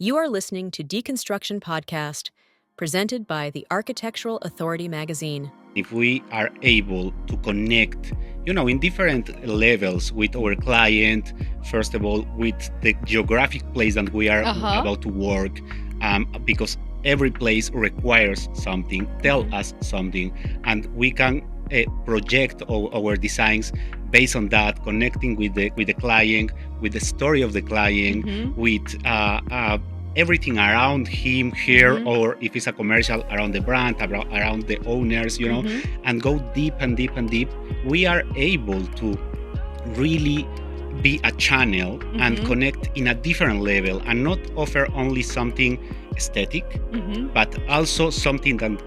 You are listening to Deconstruction Podcast, presented by the Architectural Authority magazine. If we are able to connect, in different levels with our client, first of all, with the geographic place that we are about to work, because every place requires something, tell us something, and we can project our designs based on that, connecting with the client, with the story of the client, with everything around him here, or if it's a commercial, around the brand, around the owners, and go deep and deep and deep. We are able to really be a channel and connect in a different level, and not offer only something aesthetic, but also something that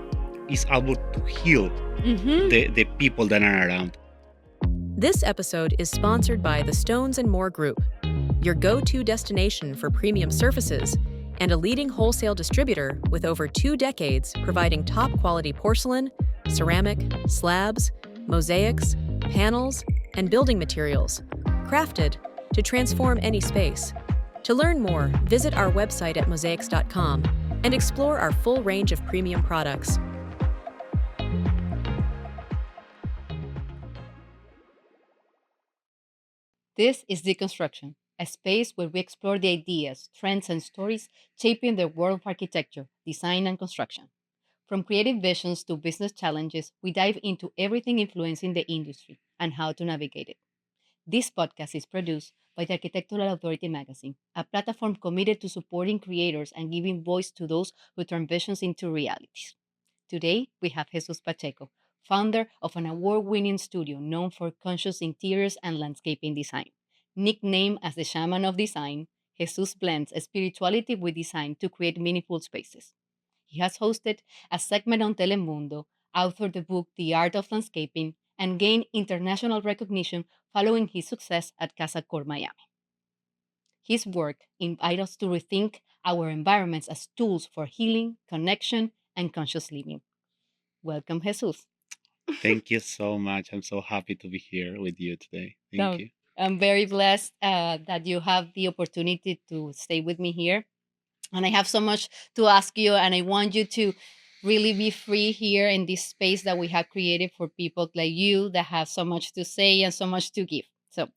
is able to heal the people that are around. This episode is sponsored by the Stones & More Group, your go-to destination for premium surfaces and a leading wholesale distributor with over 2 decades providing top-quality porcelain, ceramic, slabs, mosaics, panels, and building materials, crafted to transform any space. To learn more, visit our website at mosaics.com and explore our full range of premium products. This is Deconstruction, a space where we explore the ideas, trends, and stories shaping the world of architecture, design, and construction. From creative visions to business challenges, we dive into everything influencing the industry and how to navigate it. This podcast is produced by the Architectural Authority magazine, a platform committed to supporting creators and giving voice to those who turn visions into realities. Today, we have Jesús Pacheco, founder of an award-winning studio known for conscious interiors and landscaping design. Nicknamed as the Shaman of Design, Jesús blends spirituality with design to create meaningful spaces. He has hosted a segment on Telemundo, authored the book The Art of Landscaping, and gained international recognition following his success at CASACOR Miami. His work invites us to rethink our environments as tools for healing, connection, and conscious living. Welcome, Jesus. Thank you so much. I'm so happy to be here with you today. Thank you. I'm very blessed that you have the opportunity to stay with me here. And I have so much to ask you, and I want you to really be free here in this space that we have created for people like you that have so much to say and so much to give. So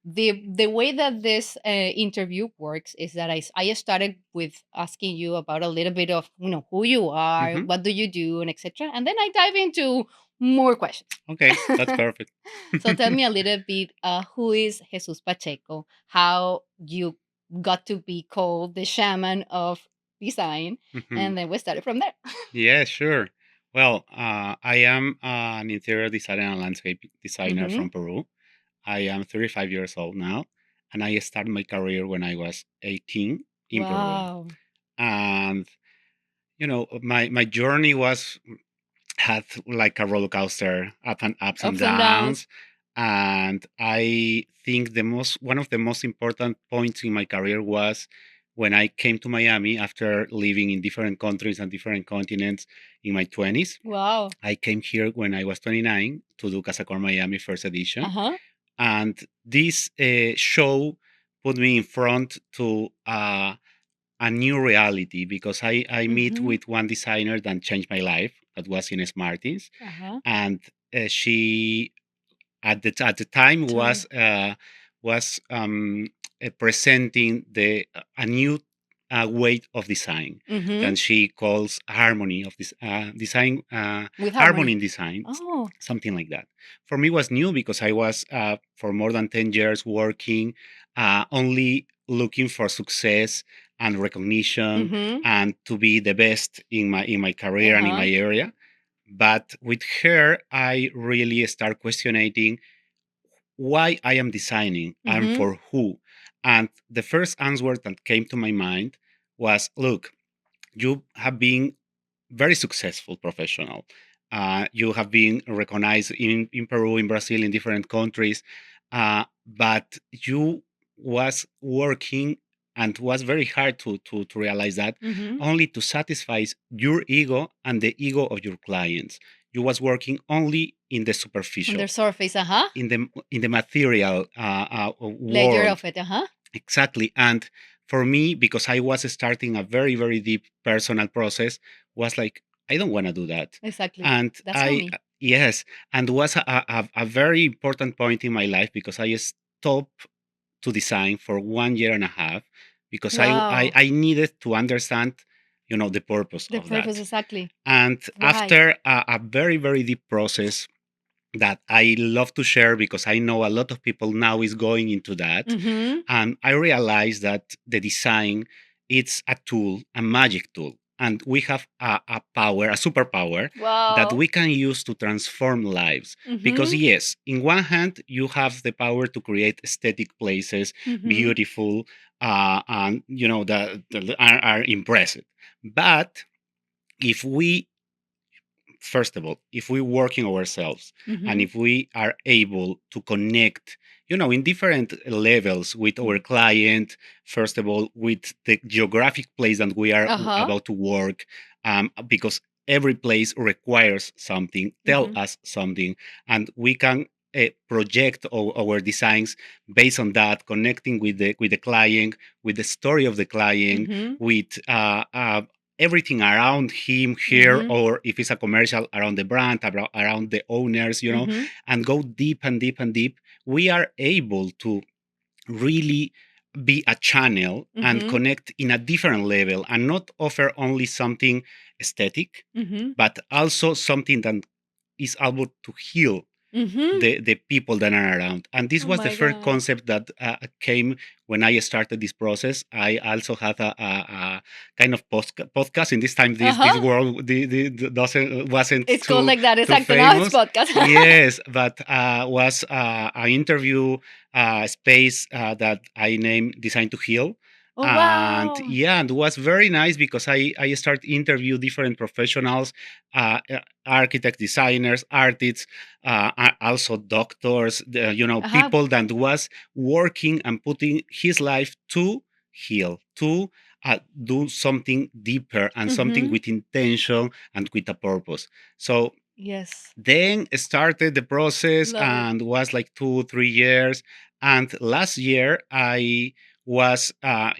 the way that this interview works is that I started with asking you about a little bit of who you are, what do you do, and etc. And then I dive into more questions. Okay, that's perfect. So tell me a little bit, who is Jesús Pacheco? How you got to be called the Shaman of Design, and then we started from there. Yeah, sure. Well, I am an interior designer and landscape designer from Peru. I am 35 years old now, and I started my career when I was 18 in Peru. And my journey had like a roller coaster, ups and downs. And I think one of the most important points in my career was when I came to Miami after living in different countries and different continents in my 20s. Wow. I came here when I was 29 to do CASACOR Miami first edition. And this show put me in front to a new reality, because I meet with one designer that changed my life. That was Ines Martins. And she at the time was presenting a new way of design, and she calls harmony of this design, With harmony in design, something like that. For me, it was new because I was for more than 10 years working only looking for success and recognition and to be the best in my career and in my area. But with her, I really start questioning why I am designing and for who. And the first answer that came to my mind was, look, you have been very successful professional. You have been recognized in Peru, in Brazil, in different countries, but you was working, and was very hard to realize that, only to satisfy your ego and the ego of your clients. You was working only in the superficial, on the surface, in the material layer world. of it, Exactly. And for me, because I was starting a very, very deep personal process, was like, I don't want to do that. Exactly. And That's for me. yes, and was a very important point in my life because I stopped to design for 1 year and a half because Wow. I needed to understand, the purpose The of that. purpose, exactly. And Why? after a very, very deep process that I love to share because I know a lot of people now is going into that. Mm-hmm. And I realized that the design, it's a tool, a magic tool. And we have a power, a superpower that Wow. we can use to transform lives. Because Mm-hmm. yes, in one hand, you have the power to create aesthetic places, Mm-hmm. beautiful, and that are impressive. But if we first of all, if we work in ourselves and Mm-hmm. if we are able to connect, in different levels with our client, first of all, with the geographic place that we are Uh-huh. about to work, because every place requires something, tell Mm-hmm. us something, and we can project our designs based on that, connecting with the client, with the story of the client, Mm-hmm. with everything around him here, Mm-hmm. or if it's a commercial, around the brand, around the owners, Mm-hmm. and go deep and deep and deep, we are able to really be a channel and Mm-hmm. connect in a different level and not offer only something aesthetic, Mm-hmm. but also something that is able to heal Mm-hmm. the people that are around. And this Oh was the my first God. concept that came when I started this process. I also had a kind of podcast. In this time, this Uh-huh. world the doesn't wasn't It's called too like that. too Exacto. Now it's famous. podcast. Yes, but was an interview space that I named Design to Heal. Oh And wow. yeah, and it was very nice because I started interview different professionals, architects, designers, artists, also doctors, Uh-huh. people that was working and putting his life to heal, to do something deeper and something Mm-hmm. with intention and with a purpose. So Yes. then started the process Love it. and was like 2 3 years. And last year I was I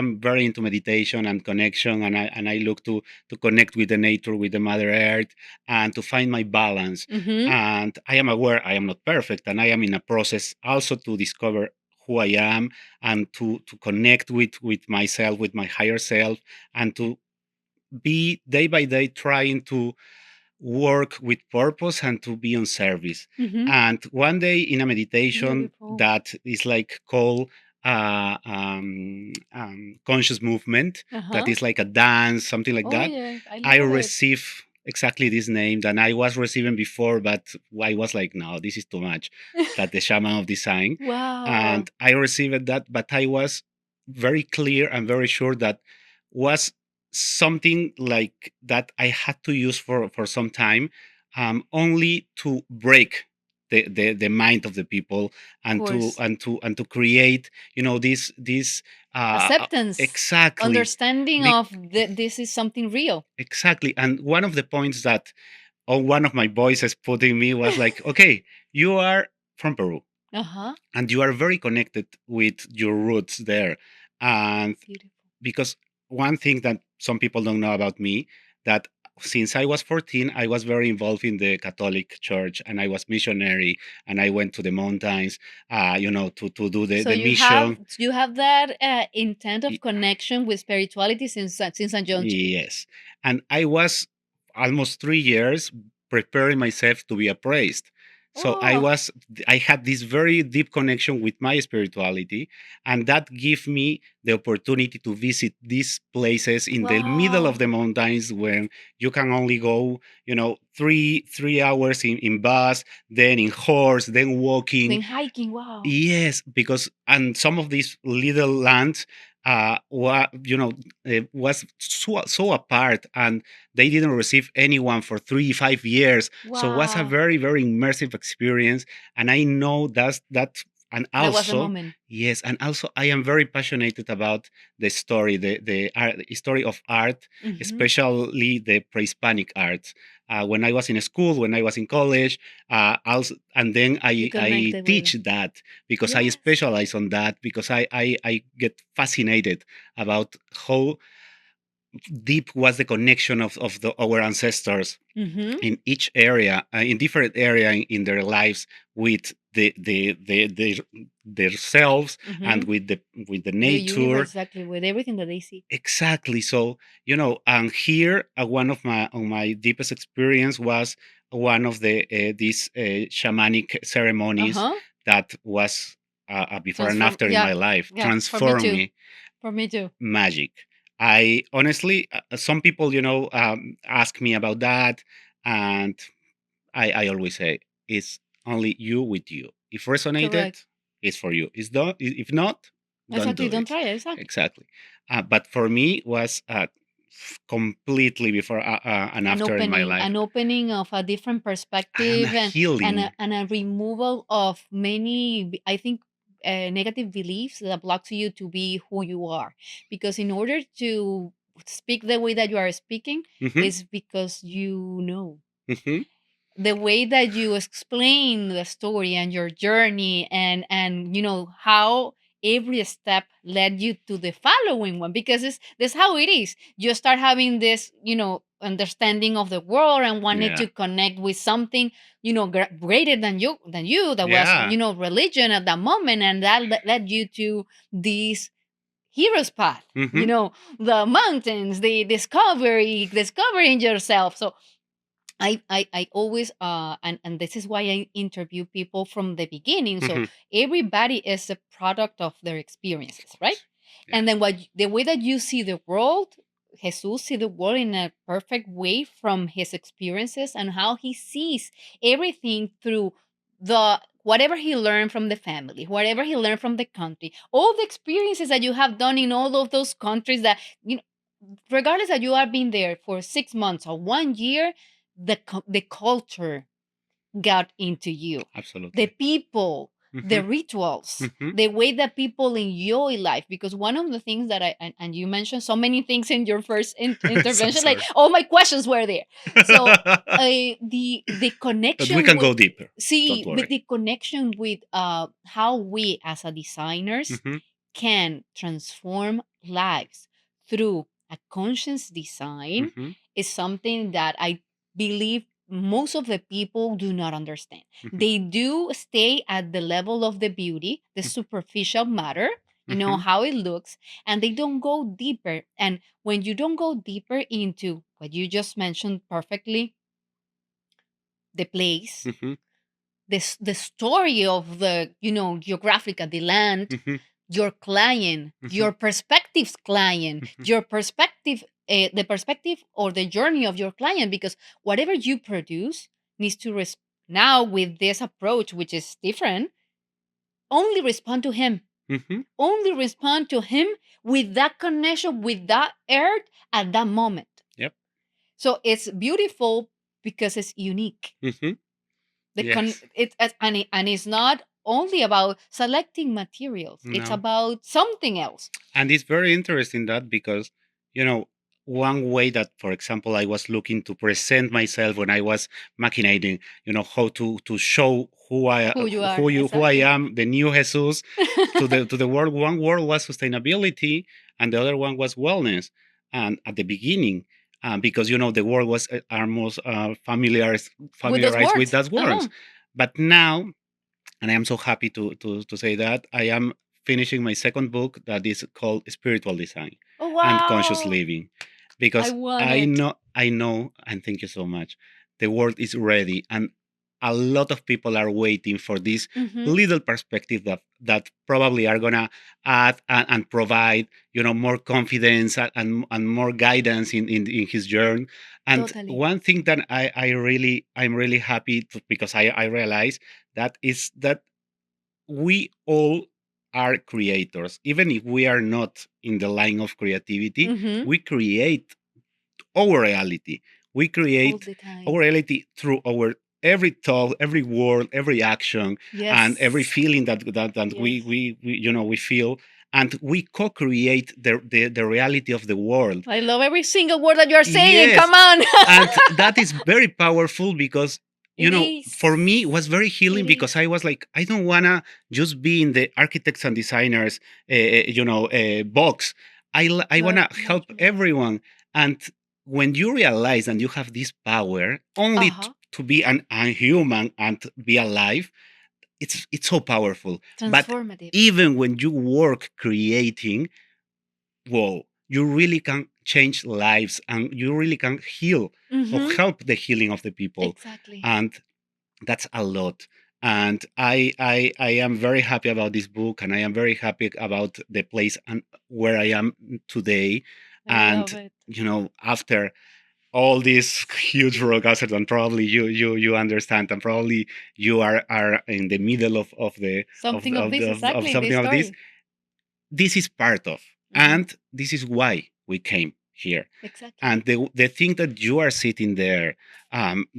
am very into meditation and connection, and I look to connect with the nature, with the mother earth, and to find my balance. Mm-hmm. And I am aware I am not perfect, and I am in a process also to discover who I am, and to connect with myself, with my higher self, and to be day by day trying to work with purpose and to be on service. Mm-hmm. And one day in a meditation Beautiful. that is like called conscious movement, that Uh-huh. is like a dance, something like Oh that, yes, I I love it. receive exactly this name that I was receiving before, but I was like, no, this is too much. That the Shaman of Design, Wow. and I received that, but I was very clear and very sure that was something like that I had to use for some time, only to break the mind of the people, Of and to course. create, this Acceptance. exactly. Understanding of this is something real. Exactly. And one of the points that one of my voices put in me was like, okay, you are from Peru Uh-huh. and you are very connected with your roots there. And Beautiful. because one thing that some people don't know about me, that since I was 14, I was very involved in the Catholic Church, and I was missionary, and I went to the mountains, to do So the you have mission. you have that intent of connection with spirituality since St. John chiquito. Yes. And I was almost 3 years preparing myself to be a priest. So Oh, I had this very deep connection with my spirituality, and that gave me the opportunity to visit these places in the middle of wow. the mountains, when you can only go, 3 hours in bus, then in horse, then walking. Then hiking, wow. Yes, because and some of these little lands, was so apart, and they didn't receive anyone for 3 5 years. So it was a Wow. very very immersive experience, and I know that And That was the also, moment. yes, and also I am very passionate about the story, the art, the story of art, especially the pre-Hispanic art. When I was in school, when I was in college, also, and then You I connected with teach it. that because I Yes. specialize on that because I get fascinated about how deep was the connection of our ancestors Mm-hmm. in each area, in different area in their lives with their selves and Mm-hmm. with the The universe, nature. exactly, with everything that they see. Exactly. So and here one of my deepest experience was one of the these shamanic Uh ceremonies huh. that was a before and Transform. after in Yeah. my life, Yeah. For me transformed too. me. For me too. Magic. I honestly, some people, ask me about that, and I always say it's only you with you. If resonated, Correct. it's for you. It's not. If not, don't Exactly. do Don't it. try it. Exactly. Exactly. But for me, was completely before and after in my life, An opening of a different and a perspective, healing. and a removal of many, I think, negative beliefs that blocks you to be who you are. Because in order to speak the way that you are speaking, Hmm. is because you know Hmm. the way that you explain the story and your journey, and how every step led you to the following one, because it's that's how it is. You start having this understanding of the world and wanted Yeah. to connect with something greater than you that was Yeah. religion at that moment, and that led you to this hero's path, Hmm. the mountains, the discovering yourself. So I always and this is why I interview people from the beginning. So Hmm. everybody is a product of their Of experiences, right? course. And Yes. then the way that you see the world, Jesus see the world in a perfect way from his experiences, and how he sees everything through the whatever he learned from the family, whatever he learned from the country, all the experiences that you have done in all of those countries, that you know regardless that you have been there for 6 months or 1 year, the culture got into you, the Absolutely. people, Hmm. the rituals, Hmm. the way that people enjoy life. Because one of the things that and you mentioned so many things in your first So intervention, like sorry. all my questions were there. So the But we connection can with go deeper. Don't see with worry. the connection with how we as a designers Hmm. can transform lives through a conscious design Hmm. is something that I believe most of the people do not understand. Hmm. They do stay at the level of the beauty, the superficial matter, Hmm. how it looks, and they don't go deeper. And when you don't go deeper into what you just mentioned perfectly, the place, Hmm. the story of the geographica, the land, Hmm. your client, Hmm. your perspective's client, Hmm. your perspective, the perspective or the journey of your client. Because whatever you produce needs to now with this approach, which is different, only respond to him, Hmm. only respond to him with that connection with that earth at that moment. Yep. So it's beautiful because it's unique. Hmm. The Yes. and it's not only about selecting materials, it's No. about something else. And it's very interesting that because, you know, one way that, for example, I was looking to present myself when I was machinating, how to show Who you are, who I exactly. am, the new Jesus to the world. One world was sustainability, and the other one was wellness. And at the beginning, because the world was almost With those familiarized with words. those words, but now, and I am so happy to say that I am finishing my second book that is called Spiritual Design Oh and Conscious wow, Living, I because want I it. know, and thank you so much. The world is ready, and a lot of people are waiting for this Mm-hmm. little perspective that probably are gonna add and provide, more confidence and more guidance in his journey. And Totally. one thing that I'm really happy because I realize that is that we all are creators. Even if we are not in the line of creativity, Mm-hmm. we create our reality. We All create the our time. reality through our every thought, every word, every action, and every Yes. feeling that Yes. we feel, and we co-create the reality of the world. I love every single word that you're saying. Yes, Come on. and that is very powerful because It for is. me it was very healing It because is. I was like, I don't wanna just be in the architects and designers box. I Not wanna not help really. everyone. And when you realize and you have this power only Uh-huh. to be a human and be alive, it's so powerful. But Transformative. even when you work creating, whoa, you really can change lives and you really can heal or Mm-hmm. help the healing of the people. Exactly. And that's a lot. And I am very happy about this book, and I am very happy about the place and where I am today. I love And it. after all these huge rock concerts, and probably you understand, and probably you are in the middle Something of this, of exactly, in something this of this. story. This is part of, Mm-hmm. and this is why we came here. Exactly. And the thing that you are sitting there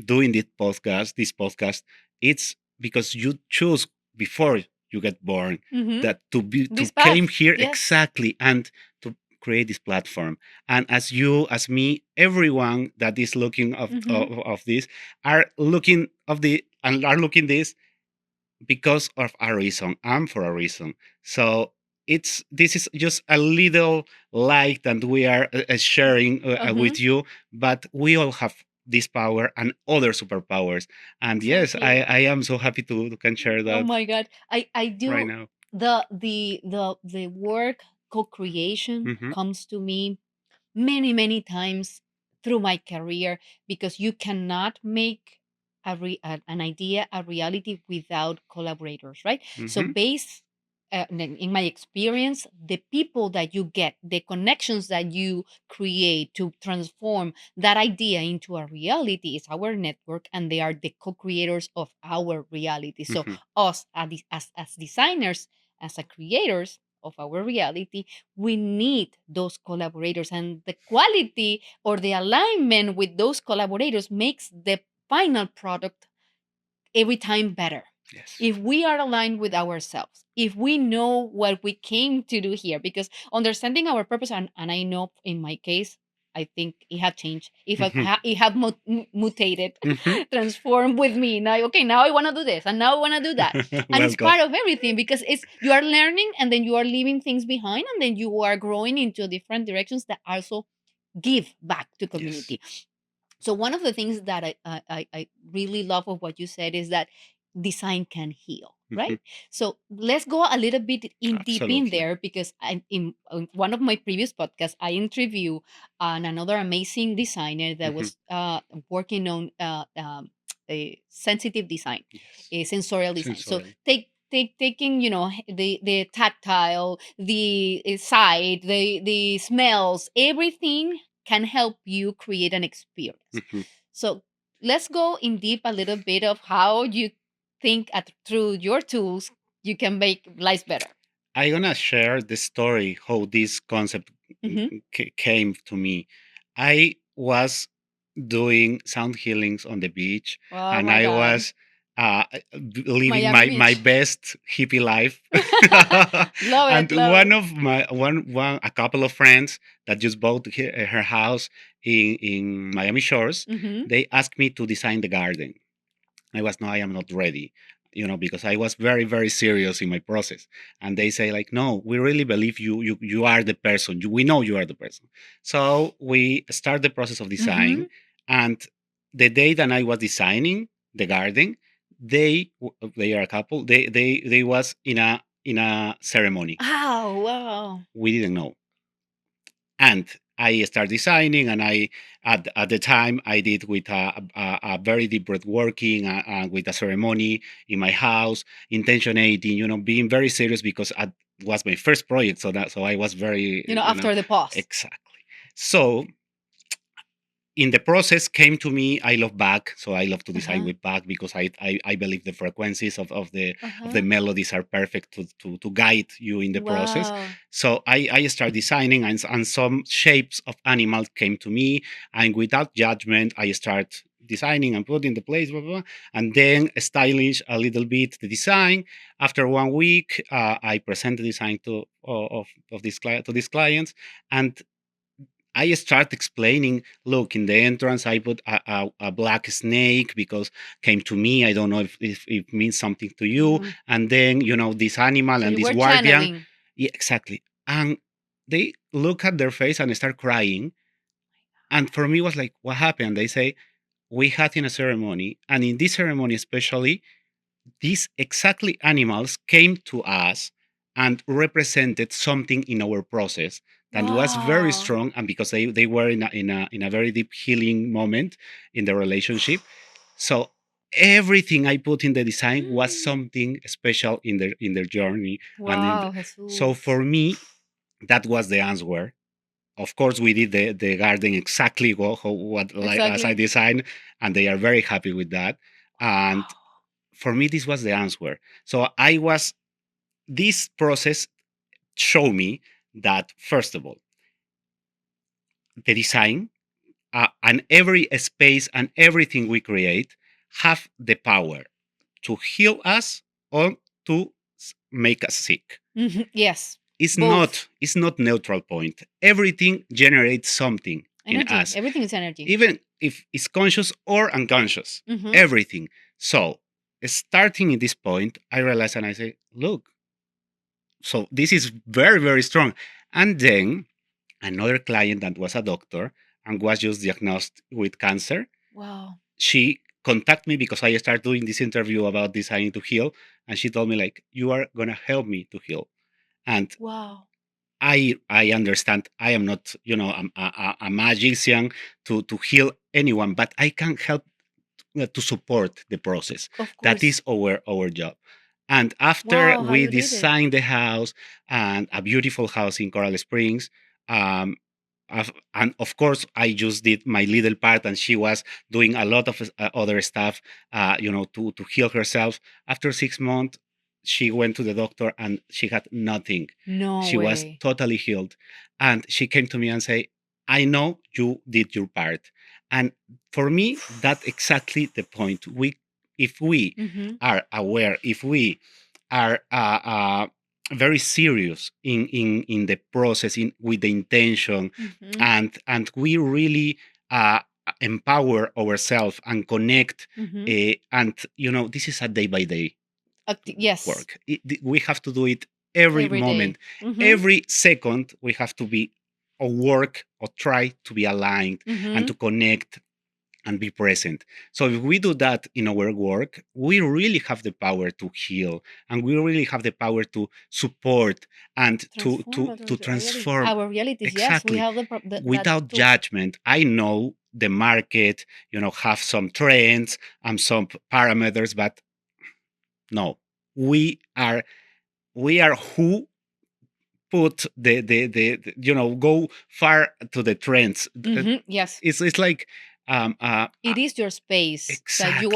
doing this podcast, it's because you choose before you get born Mm-hmm. that to This came path. here Yes. exactly, and to create this platform. And as me, everyone that is looking Mm-hmm. of this are looking of the and are looking this because of a reason and for a reason. So this is just a little light that we are sharing Mm-hmm. with you, but we all have this power and other superpowers. And yes, Exactly. I am so happy to can share Oh that my God. I right do now. the work co-creation Hmm. comes to me many, many times through my career, because you cannot make an idea a reality without collaborators, right? So Hmm. based in my experience, the people that you get, the connections that you create to transform that idea into a reality is our network, and they are the co-creators of our reality. So Hmm. us as designers, as a creators of our reality, we need those collaborators, and the quality or the alignment with those collaborators makes the final product every time better. Yes. If we are aligned with ourselves, if we know what we came to do here, because understanding our purpose, and I know in my case, I think it have changed. If Hmm. it have mutated, Hmm. transformed with me. Now, okay, now I want to do this, and now I want to do that, and it's Welcome. part of everything, because it's you are learning, and then you are leaving things behind, and then you are growing into different directions that also give back to Yes. community. So one of the things that I really love of what you said is that design can heal, right? Hmm. So let's go a little bit in deep in Absolutely. there, because in one of my previous podcasts I interview another amazing designer that Hmm. was working on a sensitive design, Yes. a sensorial design. So Sensorial. taking the tactile, the sight, the smells, everything can help you create an experience. Hmm. So let's go in deep a little bit of how you think through your tools you can make lives better. I'm gonna share the story how this concept Hmm. came to me. I was doing sound healings on the beach, Oh and my I God. was living Miami my Beach. best hippie life. Love And it, love it. one a couple of friends that just bought her house in Miami Shores, Hmm. they asked me to design the garden. I was, no, I am not ready, because I was very, very serious in my process. And they say like, no, we really believe you are the person. We know you are the person. So we start the process of design. Hmm. And the day that I was designing the garden, they are a couple. They was in a ceremony. Oh, wow. We didn't know. And I started designing, and I at the time I did with a very deep breath working, with a ceremony in my house, intentionating, being very serious because it was my first project, so I was very, After the pause. exactly. So in the process came to me, I love Bach, so I love to design Uh-huh. with Bach because I believe the frequencies of the Uh-huh. melodies are perfect to guide you in the process. Wow. So I start designing, and some shapes of animals came to me, and without judgment I start designing and putting the place, blah, blah, blah, and then stylish a little bit the design. After 1 week, I present the design of this client to these clients, and I start explaining. Look, in the entrance, I put a black snake because came to me. I don't know if it means something to you. Mhm. And then this animal So and you this were guardian. channeling. Yeah, exactly. And they look at their face and start crying. And for me, it was like, what happened? They say, we had in a ceremony, and in this ceremony especially, these exactly animals came to us and represented something in our process that was very Wow. strong, and because they were in a very deep healing moment in the relationship. So everything I put in the design was something special in their journey. Wow, So Jesus. for me, that was the answer. Of course, we did the garden exactly what like as I Exactly. designed, and they are very happy with that. And for me, this was the answer. So this process showed me that, first of all, the design and every space and everything we create have the power to heal us or to make us sick. Yes. It's Both. not neutral point. Everything generates something in Energy. us, Everything is energy. even if it's conscious or unconscious. Mhm. Everything. So starting in this point, I realize and I say, look, so this is very, very strong. And then another client that was a doctor and was just diagnosed with cancer, Wow. she contacted me because I started doing this interview about designing to heal. And she told me, like, you are going to help me to heal. And Wow. I understand I am not, a magician to heal anyone, but I can help to support the process. Of That course. is our job. And after Wow, how we you did it. designed the house, and a beautiful house in Coral Springs, um, and of course I just did my little part, and she was doing a lot of other stuff, to heal herself. After 6 months, she went to the doctor and she had nothing. No She was way. totally healed, and she came to me and say, I know you did your part. And for me, that's exactly the point. If we Mhm. are aware, if we are very serious in the process, with the intention, Mhm. and we really uh, empower ourselves and connect, Mhm. and this is a day by day Yes. work. We have to do it every Every day. moment, Mhm. every second. We have to be or work or try to be aligned and to Mhm. connect and be present. So if we do that in our work, we really have the power to heal, and we really have the power to support and to Transform to our to transform our realities. Yes, we exactly have that without tool. judgment. I know the market, have some trends and some parameters, but no, we are who put go far to the trends. Yes. It's like It is your space that exactly.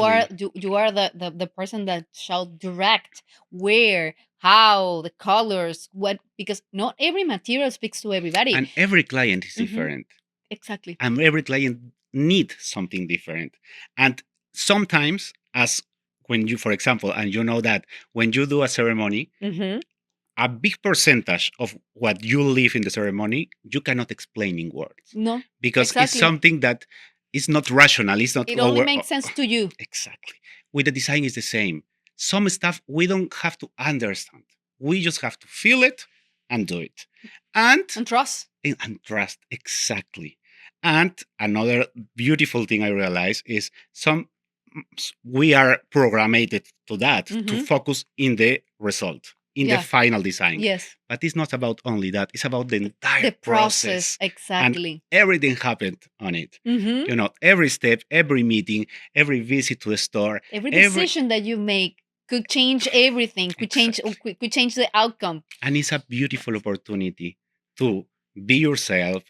you are the person that shall direct where, how, the colors, what, because not every material speaks to everybody. And every client is Hmm. different, Exactly. and every client need something different. And sometimes, as when you, for example, and you know that when you do a ceremony, Hmm. a big percentage of what you live in the ceremony you cannot explain in words, No, because it's exactly. something that is not rational. It's not It only our makes sense to you. exactly. With the design is the same. Some stuff we don't have to understand. We just have to feel it and do it. And And trust. and trust, exactly. And another beautiful thing I realize is we are programmed to that, to Hmm. focus in the result, in the Yeah. final design. Yes. But it's not about only that, it's about the entire The process. process, and Exactly. everything happened on it. Hmm. Every step, every meeting, every visit to the store, Every every decision that you make could change everything. exactly. Could change the outcome. And it's a beautiful Yes. opportunity to be yourself,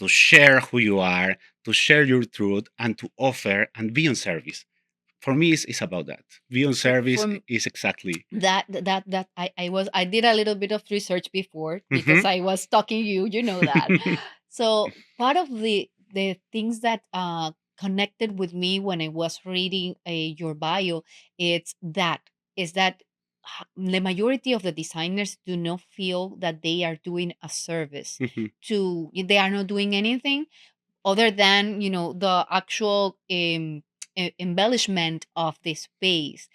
to share who you are, to share your truth, and to offer and be on service. For me, it's about that. Be on service For is exactly. I did a little bit of research before because Mhm. I was talking you know that. So part of the things that connected with me when I was reading your bio, it's that is that the majority of the designers do not feel that they are doing a service Mhm. to, they are not doing anything other than, the actual embellishment of the space.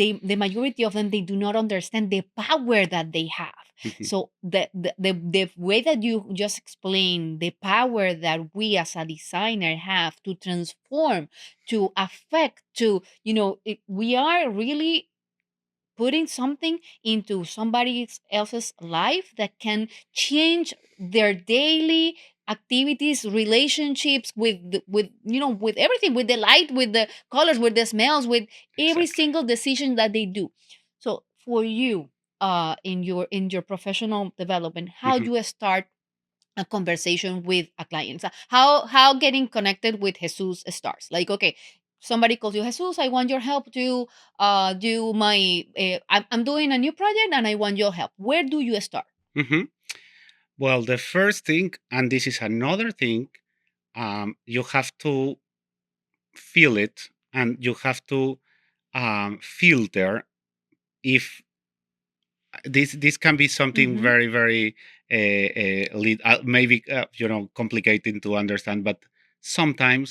The majority of them, they do not understand the power that they have. Mhm. So the way that you just explained, the power that we as a designer have to transform, to affect, to, we are really putting something into somebody else's life that can change their daily activities, relationships with everything, with the light, with the colors, with the smells, with every Exactly. single decision that they do. So for you, in your professional development, how Mhm. you start a conversation with a client. So how getting connected with Jesus starts. Like, okay, somebody calls you, Jesus, I want your help to do my I'm doing a new project and I want your help. Where do you start? Mhm. Well, the first thing, and this is another thing, you have to feel it, and you have to filter if this can be something Mm-hmm. very very maybe complicated to understand, but sometimes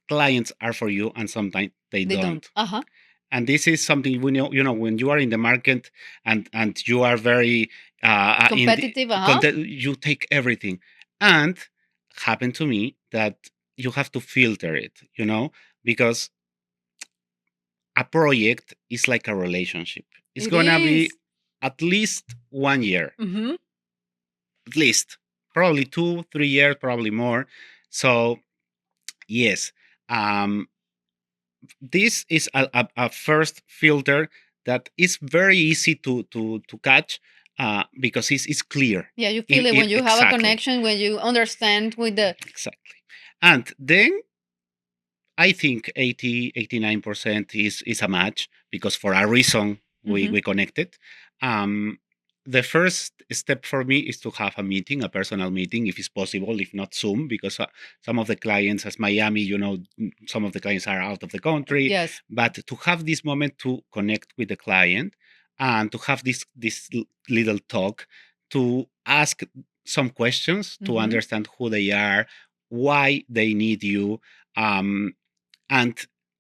clients are for you and sometimes they They don't. don't. Uh-huh. And this is something we know, when you are in the market, and you are very in the Competitive, uh-huh. content, you take everything. And happened to me that you have to filter it, because a project is like a relationship. It's It gonna is. be at least 1 year, Mm-hmm. at least, probably 2 3 years, probably more. So yes, um this is a first filter that is very easy to catch, because it's clear. Yeah, you feel it when you have a Exactly, connection, when you understand with the exactly. And then I think 80 89% is a match, because for a reason we mm-hmm. we connected. Um, the first step for me is to have a meeting, a personal meeting, if it's possible, if not Zoom, because some of the clients, as Miami, some of the clients are out of the country. Yes. But to have this moment to connect with the client, and to have this little talk, to ask some questions, to Mm-hmm. understand who they are, why they need you. And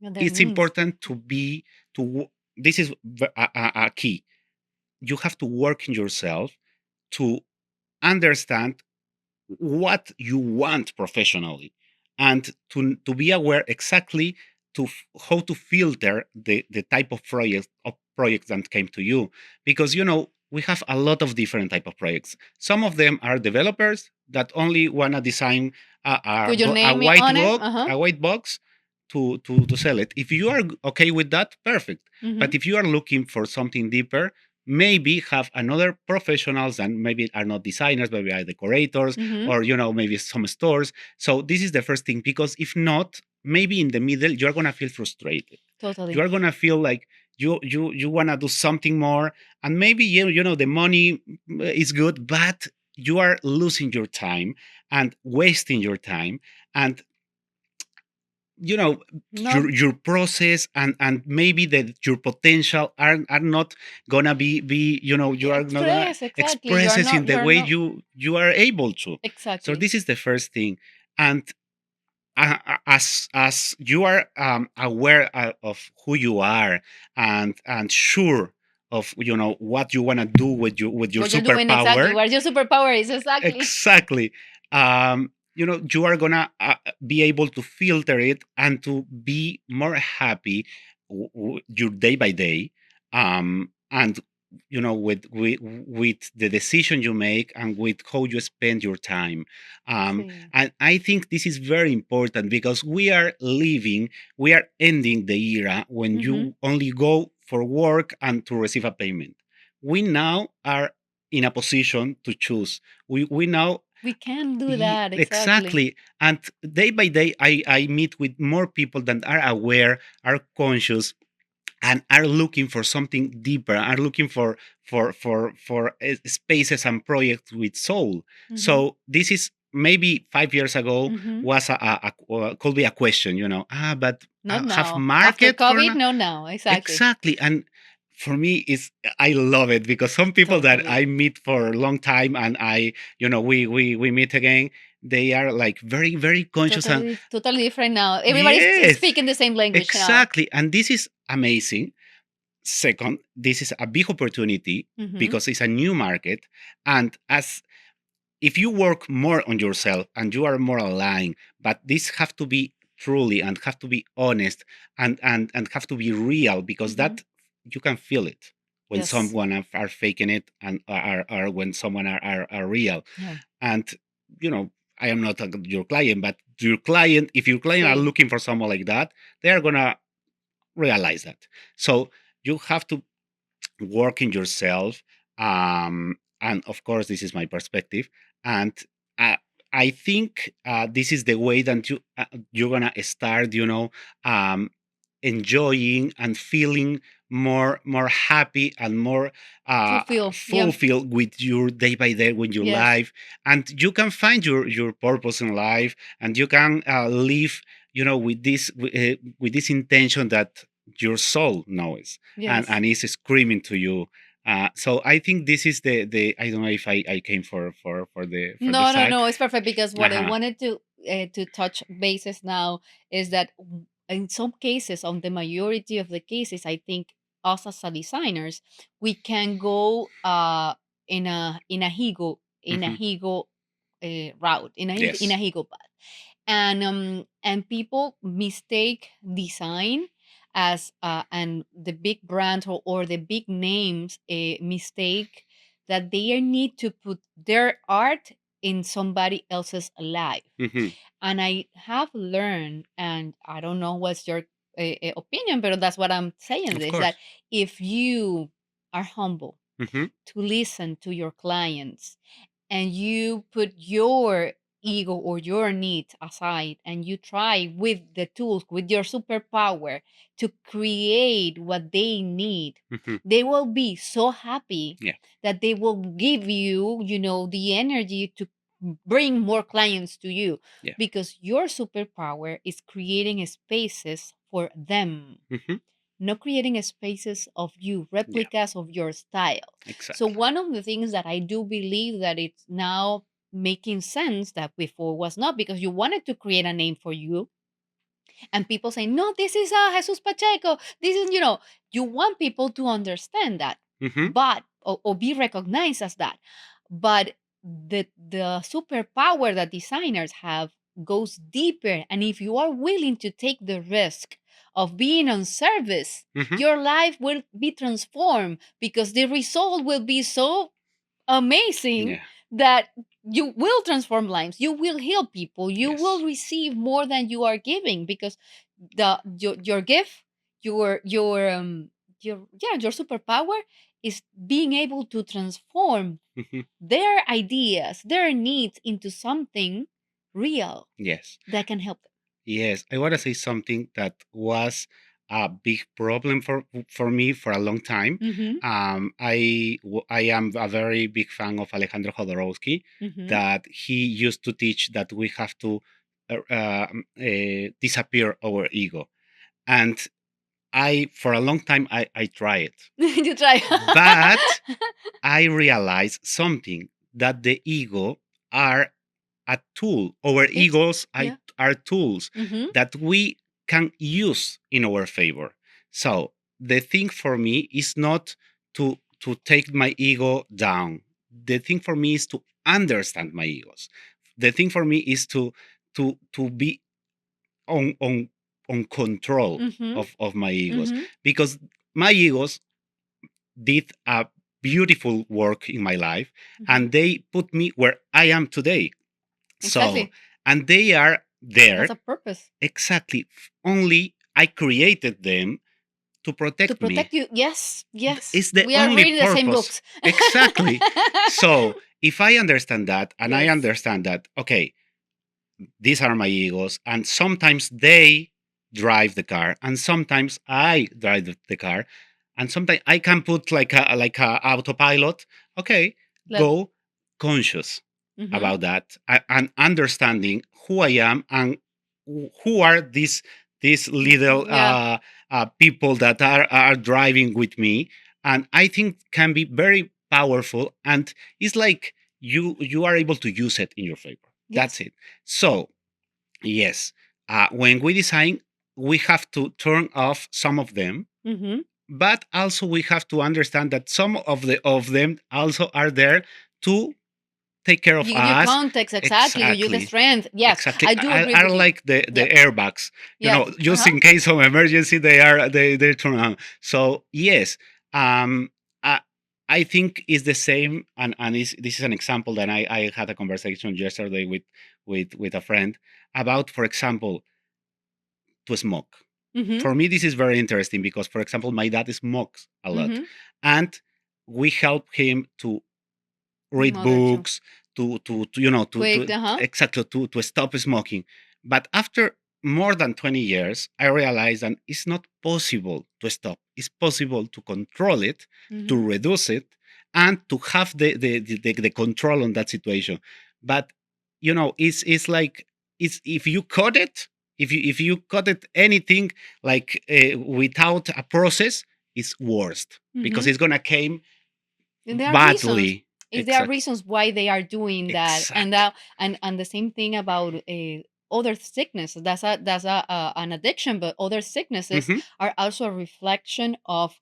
Yeah, their it's needs. important to be to w- this is a key. You have to work in yourself to understand what you want professionally, and to be aware exactly how to filter the type of projects that came to you, because we have a lot of different type of projects. Some of them are developers that only want to design Put your name on it. Uh-huh. a white box to sell it. If you are okay with that, perfect. Mm-hmm. But if you are looking for something deeper, maybe have another professionals, and maybe are not designers, maybe are decorators, Mm-hmm. or maybe some stores. So this is the first thing, because if not, maybe in the middle you're gonna feel frustrated. Totally. You are gonna feel like you wanna do something more, and maybe the money is good, but you are losing your time and wasting your time, and you know Not your process, and maybe that your potential are not gonna be you are not gonna express exactly. express it in the You're way not you are able to. So exactly. this is the first thing. And as you are aware of who you are, and sure of what you want to do with your What you're doing exactly. superpower. What your superpower is exactly. Exactly. You are gonna be able to filter it, and to be more happy your day by day, and with the decision you make, and with how you spend your time. Sí. And I think this is very important, because we are ending the era when Mm-hmm. you only go for work and to receive a payment. We now are in a position to choose. We now. We can do that exactly. Exactly. And day by day, I meet with more people that are aware, are conscious, and are looking for something deeper, are looking for spaces and projects with soul. Mm-hmm. So this is maybe 5 years ago Mm-hmm. was could be a question, but Not have now. After market for COVID, now? no, now. Exactly. Exactly. And for me, I love it because some people that Totally. I meet for a long time and we meet again, they are like very, very conscious and Totally different now. Everybody's yes, speaking the same language now. exactly. And this is amazing. Second, this is a big opportunity Mm-hmm. because it's a new market. And as if you work more on yourself and you are more aligned, but this have to be truly and have to be honest and have to be real because Mm-hmm. that you can feel it when Yes. someone are faking it and are when someone are real. Yeah. And you know, I am not your client, but your client, if your client are See. looking for someone like that, they are gonna realize that. So you have to work in yourself. And of course, this is my perspective. And uh, I think this is the way that you're gonna start, um, enjoying and feeling more happy and more Fulfill. Yeah. fulfilled with your day by day with your Yes. life, and you can find your purpose in life, and you can live, with this intention that your soul knows and Yes. and is screaming to you. So I think this is the I don't know if I came for the No, no, side. no. It's perfect because what I Uh-huh. wanted to touch bases now is that in some cases, on the majority of the cases, I think us as a designers, we can go in a Hmm. ego route in a Yes. ego path, and people mistake design as and the big brands or the big names mistake that they need to put their art in somebody else's life. Hmm. And I have learned, and I don't know what's your opinion, but that's what I'm saying Of is that course. if you are humble Hmm. to listen to your clients and you put your ego or your needs aside and you try with the tools with your superpower to create what they need, Hmm. they will be so happy Yeah. that they will give you, the energy to bring more clients to you Yeah. because your superpower is creating spaces for them, Hmm. not creating spaces of you, Yeah. replicas of your style. So Exactly. one of the things that I do believe that it's now making sense that before was not, because you wanted to create a name for you and people say, no, this is Jesus Pacheco. This is, you want people to understand that, Hmm. but or be recognized as that. But the superpower that designers have goes deeper. And if you are willing to take the risk of being on service, Hmm. your life will be transformed because the result will be so amazing Yeah. that you will transform lives, you will heal people, you will Yes. receive more than you are giving because your gift, your superpower is being able to transform Hmm. their ideas, their needs into something real Yes. that can help Yes, I want to say something that was a big problem for me for a long time. them. I am a very big fan of Alejandro Jodorowsky. Mm-hmm. That he used to teach that we have to disappear our ego, and I for a long time I tried, You try. but I realized something that the ego are a tool. Our It's egos yeah. are tools Mm-hmm. that we can use in our favor. So the thing for me is not to take my ego down. The thing for me is to understand my egos. The thing for me is to be on on control Mm-hmm. of my egos, Mm-hmm. because my egos did a beautiful work in my life, Mm-hmm. and they put me where I am today. So, Exactly. and they are That's there a purpose. exactly. Only I created them to To protect me. protect you. Yes, yes. It's the We are only reading the same purpose. books. Exactly. So, if I understand that, and I Yes. understand that, okay, these are my egos, and sometimes they drive the car, and sometimes I drive the car, and sometimes I can put like a autopilot. Okay, Let, go conscious. Mm-hmm. about that, and understanding who I am and who are these little Yeah. people that are driving with me, and I think can be very powerful, and it's like you are able to use it in your favor. That's Yes. it. So yes, when we design, we have to turn off some of them, Mm-hmm. but also we have to understand that some of them also are there to take care of Your us. context, exactly. You use the Exactly. strength. Yes, Exactly. I do agree Are with you. like the Yep. airbags, Yes. just Uh-huh. in case of emergency, they turn on. So yes, um, I, I think it's the same, and this is an example that I had a conversation yesterday with a friend about, for example, to smoke. Mm-hmm. For me, this is very interesting because, for example, my dad smokes a lot, Mm-hmm. and we help him to read Mother too. books, to you know Quick, to uh-huh. exactly to stop smoking. But after more than 20 years, I realized that it's not possible to stop. It's possible to control it, to Mm-hmm. reduce it, and to have the control on that situation. But it's like, it's if you cut it, if you cut it anything like without a process, it's worst because Mm-hmm. it's gonna came And there are reasons. badly. If there are Exact. reasons why they are doing that, and Exactly. that, and the same thing about other sicknesses. That's an addiction, but other sicknesses Hmm. are also a reflection of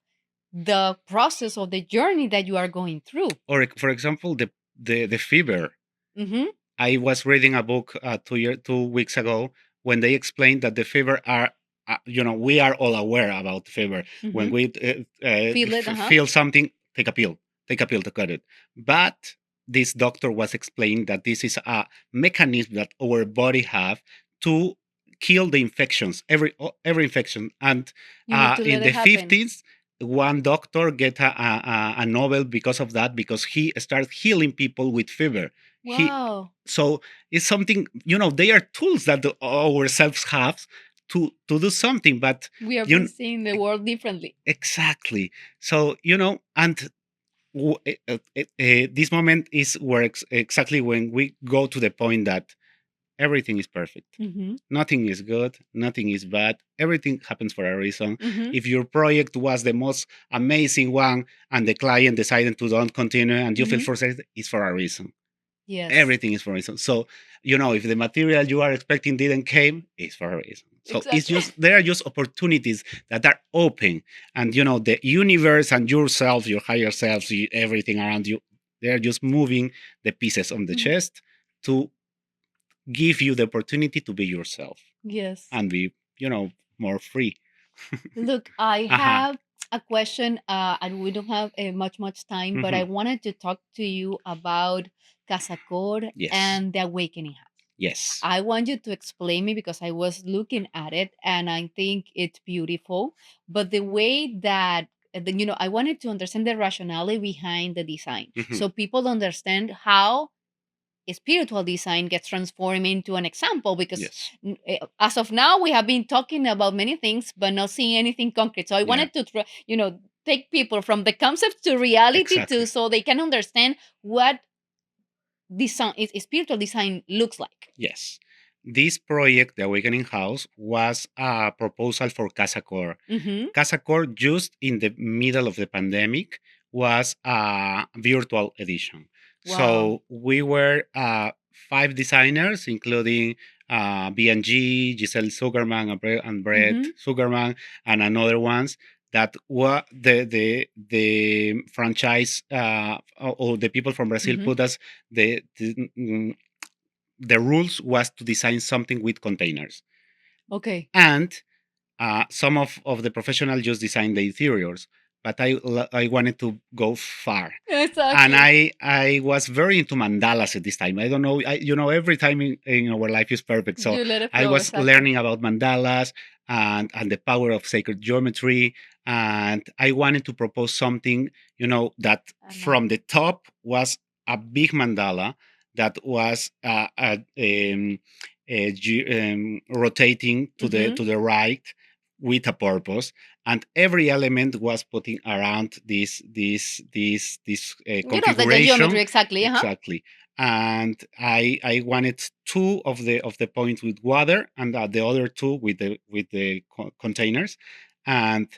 the process of the journey that you are going through. Or for example, the fever. Mm-hmm. I was reading a book 2 weeks ago when they explained that the fever are, we are all aware about the fever. When Mm-hmm. we Feel it, uh-huh. feel something, take a pill to cut it. But this doctor was explaining that this is a mechanism that our body have to kill the infections, every infection. And You need to in let it the happen. 50s, one doctor get a Nobel because of that, because he started healing people with fever. He Wow. So it's something, they are tools that ourselves have to do something, but We have you been kn- seeing the world differently. exactly. So and this moment is where exactly when we go to the point that everything is perfect. Mm-hmm. Nothing is good, nothing is bad. Everything happens for a reason. Mm-hmm. If your project was the most amazing one and the client decided to don't continue and you feel Mm-hmm. frustrated, it's for a reason. Yes. Everything is for a reason. So, if the material you are expecting didn't came, it's for a reason. So it's Exactly. just there are just opportunities that are open, and the universe and yourself, your higher self, everything around you, they're just moving the pieces on the chest to give you the opportunity to be yourself Yes. and be, more free. Look, I Uh-huh. have a question, and we don't have much time, but I Hmm. wanted to talk to you about CASACOR Yes. and the Awakening House. Yes. I want you to explain me because I was looking at it and I think it's beautiful. But the way that, I wanted to understand the rationale behind the design Hmm. so people understand how spiritual design gets transformed into an example because Yes. as of now we have been talking about many things but not seeing anything concrete, so I Yeah. wanted to take people from the concept to reality too Exactly. so they can understand what design is spiritual design looks like. Yes. This project, the Awakening House, was a proposal for CASACOR. Mm-hmm. CASACOR, just in the middle of the pandemic, was a virtual edition. Wow. So we were five designers, including BNG, Giselle Sugarman, and Brett Mm-hmm. Sugarman, and another ones that were the franchise, or the people from Brazil Mm-hmm. put us the rules was to design something with containers, Okay. and some of the professionals just designed the interiors, but I wanted to go far, and Exactly. I was very into mandalas at this time. I don't know, every time in our life is perfect, so You let it I flow, was exactly. learning about mandalas and the power of sacred geometry, and I wanted to propose something, that And from the top was a big mandala that was rotating to the mm-hmm. to the right with a purpose, and every element was putting around this The configuration geometry, exactly, uh-huh. exactly. and I wanted two of the points with water, and the other two with the containers, and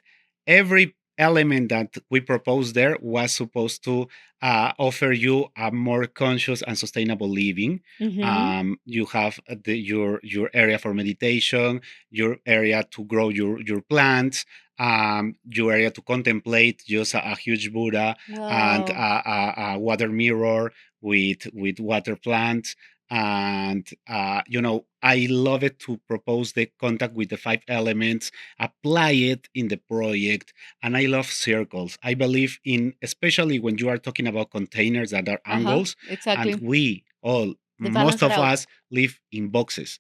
every element that we proposed there was supposed to offer you a more conscious and sustainable living. You have your area for meditation, your area to grow your plants, your area to contemplate just a huge Buddha, and a water mirror with water plants. And I love it to propose the contact with the five elements, apply it in the project. And I love circles. I believe in, especially when you are talking about containers that are angles, Exactly. and we all, They most balance it of out. us, live in boxes,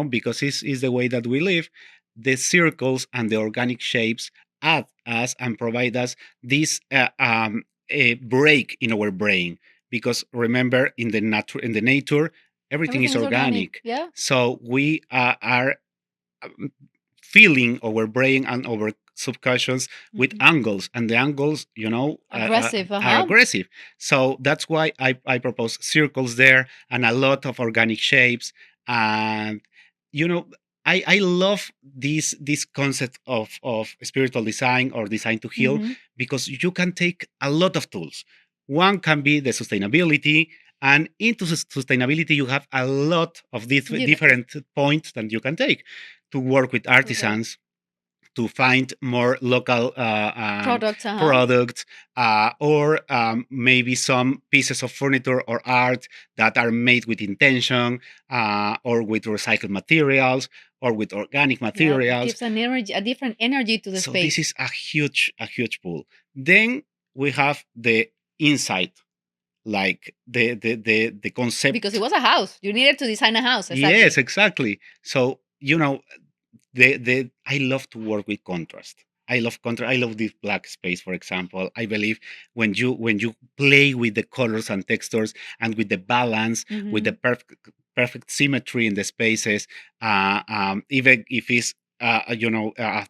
because it's the way that we live. The circles and the organic shapes add us and provide us this a break in our brain, because remember, in the nature, everything is organic. Yeah. So we are um, filling our brain and our subconscious with angles, and the angles, Aggressive. are aggressive. So that's why I propose circles there, and a lot of organic shapes. And you know I love this concept of spiritual design, or design to heal, because you can take a lot of tools. One can be the sustainability, and into sustainability you have a lot of different points that you can take to work with artisans, to find more local products, or maybe some pieces of furniture or art that are made with intention, or with recycled materials, or with organic materials. Gives an energy, a different energy to the So space. this is a huge pool. Then we have the inside, like the concept, because it was a house. You needed to design a house. Exactly. Yes, exactly. So the I love to work with contrast. I love contrast. I love this black space, for example. I believe when you play with the colors and textures, and with the balance, with the perfect symmetry in the spaces, even if it's at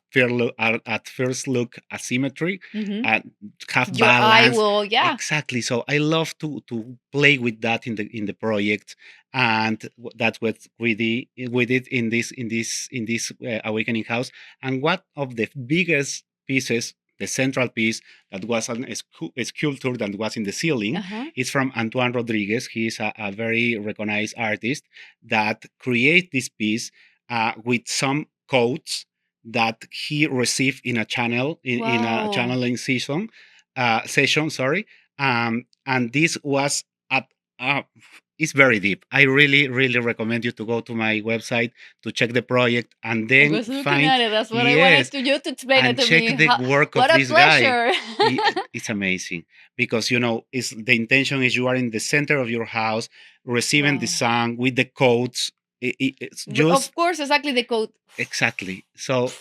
first look asymmetry, have Your eye balance. will, Exactly. So I love to play with that in the project, and that's what we did in this awakening house. And one of the biggest pieces, the central piece, that was a sculpture that was in the ceiling, is from Antoine Rodriguez. He is a very recognized artist that create this piece with some quotes that he received in a channel, in a channeling session, sorry. And this was at it's very deep. I really, really recommend you to go to my website to check the project, and then I was looking find, at it. That's what I wanted you to explain and it to check me. the work What of a this guy. pleasure. It's amazing, because it's the intention is you are in the center of your house, receiving the sun with the codes. It's just, of course, exactly the code. exactly. So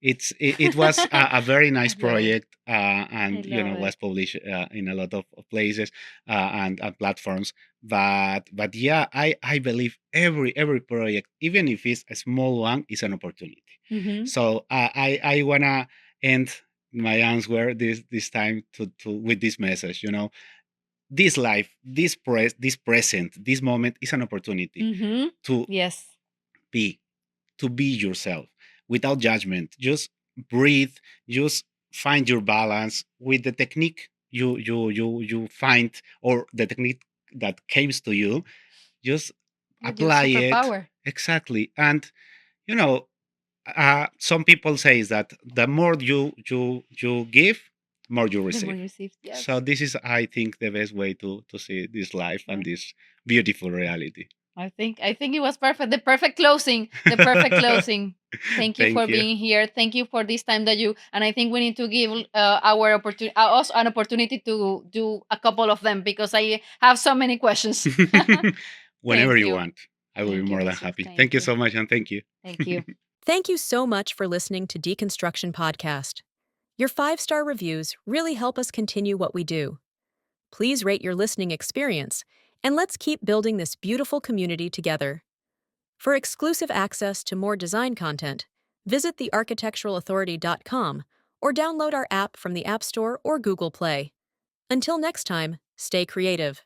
it was a very nice I love it. project, and I love was it. published in a lot of places, and platforms. But yeah, I believe every project, even if it's a small one, is an opportunity. So I wanna end my answer this time to with this message. This life, this present, this moment is an opportunity to Yes. be to be yourself without judgment. Just breathe, just find your balance with the technique you find, or the technique that comes to you. Just With your apply it. superpower. Exactly. And you know some people say that the more you give, more you The more receive. you receive. Yes. So this is, I think, the best way to see this life and this beautiful reality. I think it was perfect. The perfect closing. The perfect closing. Thank you for being here. Thank you for this time that you. And I think we need to give our opportunity, us an opportunity to do a couple of them, because I have so many questions. Whenever you you. want, I will be Thank you, more than Jesús. happy. Thank Thank you you. so much, and thank you. Thank you. Thank you so much for listening to Deconstruction Podcast. Your 5-star reviews really help us continue what we do. Please rate your listening experience, and let's keep building this beautiful community together. For exclusive access to more design content, visit thearchitecturalauthority.com or download our app from the App Store or Google Play. Until next time, stay creative.